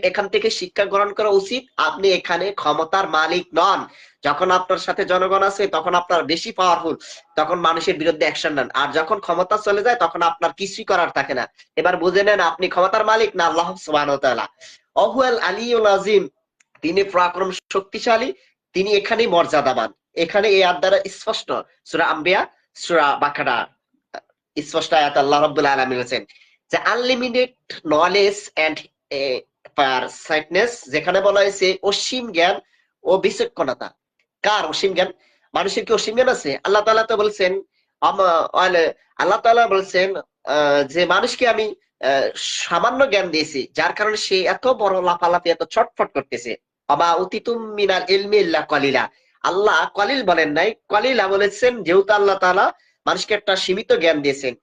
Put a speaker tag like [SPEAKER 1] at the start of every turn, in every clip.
[SPEAKER 1] এখান থেকে শিক্ষা গ্রহণ করা উচিত, আপনি এখানে ক্ষমতার মালিক নন। যখন আপনার সাথে জনগণ আছে তখন আপনার বেশি পাওয়ারফুল, তখন মানুষের বিরুদ্ধে অ্যাকশন নেন। আর যখন ক্ষমতা চলে যায় তখন আপনার কিছুই করার থাকে না। এবার বুঝে নেন আপনি ক্ষমতার মালিক না আল্লাহ সুবহানাহু ওয়া তাআলা। অহুয়াল আলিয়ুল আযীম, তিনি পরাক্রম শক্তিশালী, তিনি এখানেই মর্যাদাবান। এখানে এই আয়াত দ্বারা স্পষ্ট, সূরা আম্বিয়া সূরা বাকারা স্পষ্ট আয়াত আল্লাহ রাব্বুল আলামিন বলেছেন যে আনলিমিটেড নলেজ এন্ড পারসাইটনেস, যেখানে বলা হয়েছে অসীম জ্ঞান ও বিচক্ষণতা। কার অসীম জ্ঞান? মানুষের কি অসীম জ্ঞান আছে? আল্লাহ তাআলা তো বলছেন, আল্লাহ তাআলা বলছেন যে মানুষকে আমি সামান্য জ্ঞান দিয়েছি, যার কারণে সে এত বড় লাফালাফি, এত ছটফট করতেছে। অবা উতিতুম মিনাল ইলমি ইল্লা কলিলা। আল্লাহ কলিল বলেন নাই, কলিলা বলেছেন, যেহেতু আল্লাহ তাআলা মানুষকে একটা সীমিত জ্ঞান দিয়েছেন।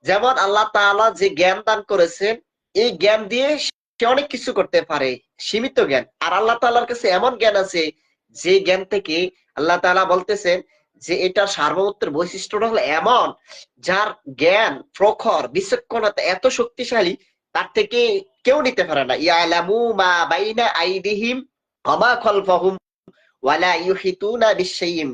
[SPEAKER 1] যেমন আল্লাহ তাআলা যে জ্ঞান দান করেছেন, এই জ্ঞান দিয়ে সে অনেক কিছু করতে পারে, সীমিত জ্ঞান। আর আল্লাহ তাআলার কাছে এমন জ্ঞান আছে যে জ্ঞান থেকে আল্লাহ তাআলা বলতেছেন যে এটা সার্বভৌমত্বের বৈশিষ্ট্যটা হলো এমন, যার জ্ঞান প্রখর, বিচক্ষণতা এত শক্তিশালী, তার থেকে কেউ নিতে পারে না। ইয়ালামু মা বাইনা আইদিহিম ওয়া মা খালফাহুম ওয়া লা ইউহিতুনা বিশাইইন।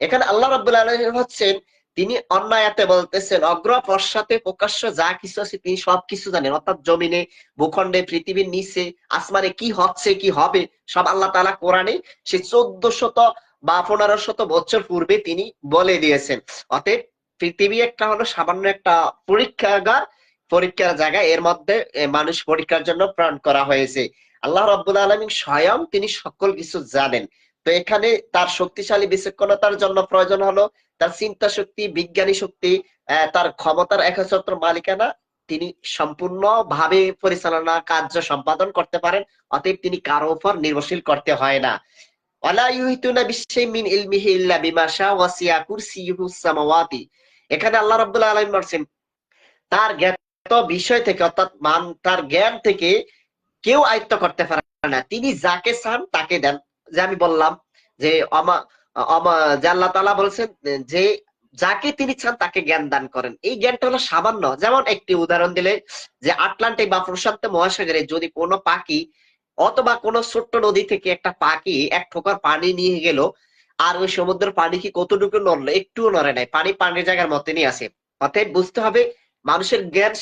[SPEAKER 1] এখানে আল্লাহ রাব্বুল আলামিন হচ্ছেন, তিনি অন্য আয়াতে বলতেছেন অগ্র পশ্চাতে প্রকাশ্য যা কিছু আছে তিনি সবকিছু জানেন। অর্থাৎ জমিনে, ভূখণ্ডে, পৃথিবীর নিচে, আসমানে কি হচ্ছে কি হবে সব আল্লাহ তাআলা কোরআনে সে 1400 বা 1500 বছর পূর্বে তিনি বলে দিয়েছেন। অতএব পৃথিবী একটা হলো সামান্য একটা পরীক্ষাগার, পরীক্ষার জায়গা, এর মধ্যে মানুষ পরীক্ষার জন্য প্রেরণ করা হয়েছে। আল্লাহ রাব্বুল আলামিন স্বয়ং তিনি সকল কিছু জানেন। তো এখানে তার শক্তিশালী বিচক্ষণতার জন্য প্রয়োজন হলো তার চিন্তা শক্তি, বিজ্ঞানী শক্তি, তার ক্ষমতার একচ্ছত্র মালিকানা, তিনি সম্পূর্ণ ভাবে পরিচালনা কার্য সম্পাদন করতে পারেন। অতএব তিনি কারো উপর নির্ভরশীল করতে হয় না। ওয়ালা ইউহিতুনা বিশাইইন মিন ইলমিহি ইল্লা বিমা শাআ ওয়াসি'a কুরসিয়ুহুস সামাওয়াতি। এখানে আল্লাহ রাব্বুল আলামিন বলেন তার জ্ঞাত বিষয় থেকে, অর্থাৎ তার জ্ঞান থেকে কেউ আয়ত্ত করতে পারে না। তিনি যাকে চান তাকে দেন। যে আমি বললাম যে অমা অমা যে আল্লাহ তাআলা বলছেন যে যাকে তিনি চান তাকে জ্ঞান দান করেন। এই জ্ঞানটা হলো সামান্য। যেমন একটি উদাহরণ দিলে, যে আটলান্টিক বা প্রশান্ত মহাসাগরে যদি কোনো পাখি অথবা কোনো ছোট্ট নদী থেকে একটা পাখি এক ঠোকর পানি নিয়ে গেল, আর ওই সমুদ্রের পানি কি কতটুকু নড়লো? একটুও নড়ে নাই, পানি পানির জায়গার মতনই আছে। অতএব বুঝতে হবে মানুষের জ্ঞান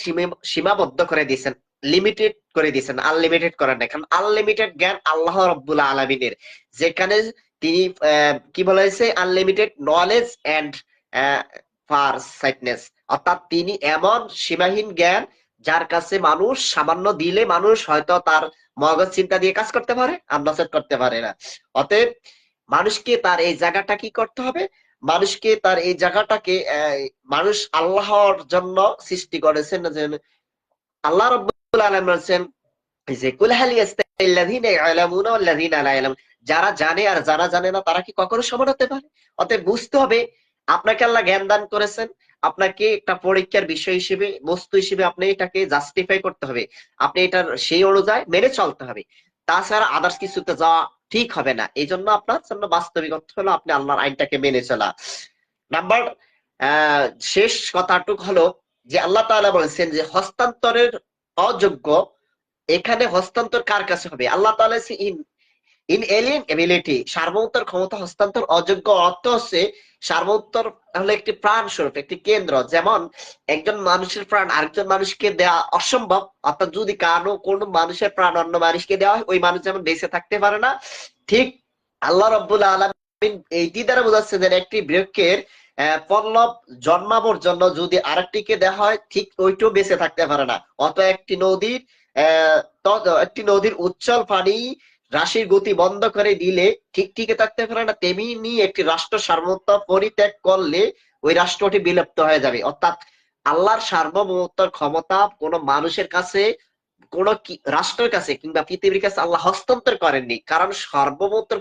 [SPEAKER 1] সীমাবদ্ধ করে দিয়েছেন, লিমিটেড করে দিয়েছেন, আনলিমিটেড করেন না। কারণ আনলিমিটেড জ্ঞান আল্লাহ রাব্বুল আলামিনের, যেখানে তিনি কি বলা হয়েছে আনলিমিটেড নলেজ এন্ড ফারসাইটনেস, অর্থাৎ তিনি এমন সীমাহীন জ্ঞান যার কাছে মানুষ সামান্য দিলে মানুষ হয়তো তার মগজ চিন্তা দিয়ে কাজ করতে পারে, আমরা করতে পারে না। অতএব মানুষকে তার এই জায়গাটা কি করতে হবে, মানুষকে তার এই জায়গাটাকে মানুষ আল্লাহর জন্য সৃষ্টি করেছেন। যে আল্লাহ রাব্বুল আলামিন বলেছেন যে কুল হাল ইয়াস্তাইল্লাযীনা ইয়ালামুনা ওয়াল্লাযীনা লা ইয়ালামুন, যারা জানে আর যারা জানে না তারা কি কখনো সমান হতে পারে? অতএব বুঝতে হবে আপনাকে আল্লাহ জ্ঞান দান করেছেন, আপনাকে একটা পরীক্ষার বিষয় হিসেবে, বস্তু হিসেবে আপনি এটাকে জাস্টিফাই করতে হবে, আপনি এটার সেই অনুযায়ী মেনে চলতে হবে। তাছাড়া আদার্স কিছুতে যাওয়া ঠিক হবে না। এই জন্য আপনার জন্য বাস্তবিক অর্থ হলো আপনি আল্লাহর আইনটাকে মেনে চলা। নাম্বার শেষ কথাটুক হলো যে আল্লাহ তাআলা বলেছেন যে হস্তান্তরের অযোগ্য, এখানে হস্তান্তর কার কাছে হবে? আল্লাহ তাআলা ইনএলিয়েনেবিলিটি, সার্বভৌমত্বের ক্ষমতা হস্তান্তর অযোগ্য অর্থ হচ্ছে সার্বভৌমত্বর হলো একটি প্রাণ স্বরূপ, একটি কেন্দ্র। যেমন একজন মানুষের প্রাণ আরেকজন মানুষকে দেওয়া অসম্ভব, অর্থাৎ যদি কোনো মানুষের প্রাণ অন্য মানুষকে দেওয়া হয়, ওই মানুষ যেমন বেঁচে থাকতে পারে না, ঠিক আল্লাহ রাব্বুল আলামিন এইটি দ্বারা বোঝাচ্ছে যে একটি বৃক্ষের পল্লব জন্মাবার জন্য যদি আরেকটিকে দেওয়া হয়, ঠিক ওইটাও বেঁচে থাকতে পারে না। অত একটি নদীর উচ্ছল পানি রাশির গতি বন্ধ করে দিলে ঠিক টিকে থাকতে পারে না, তেমনি একটি রাষ্ট্র সার্বভৌমত্ব পরিত্যাগ করলে ওই রাষ্ট্রটি বিলুপ্ত হয়ে যাবে। অর্থাৎ আল্লাহর সার্বভৌমত্বের ক্ষমতা কোন মানুষের কাছে, কোন রাষ্ট্রের কাছে কিংবা পৃথিবীর কাছে আল্লাহ হস্তান্তর করেননি, কারণ সার্বভৌমত্বের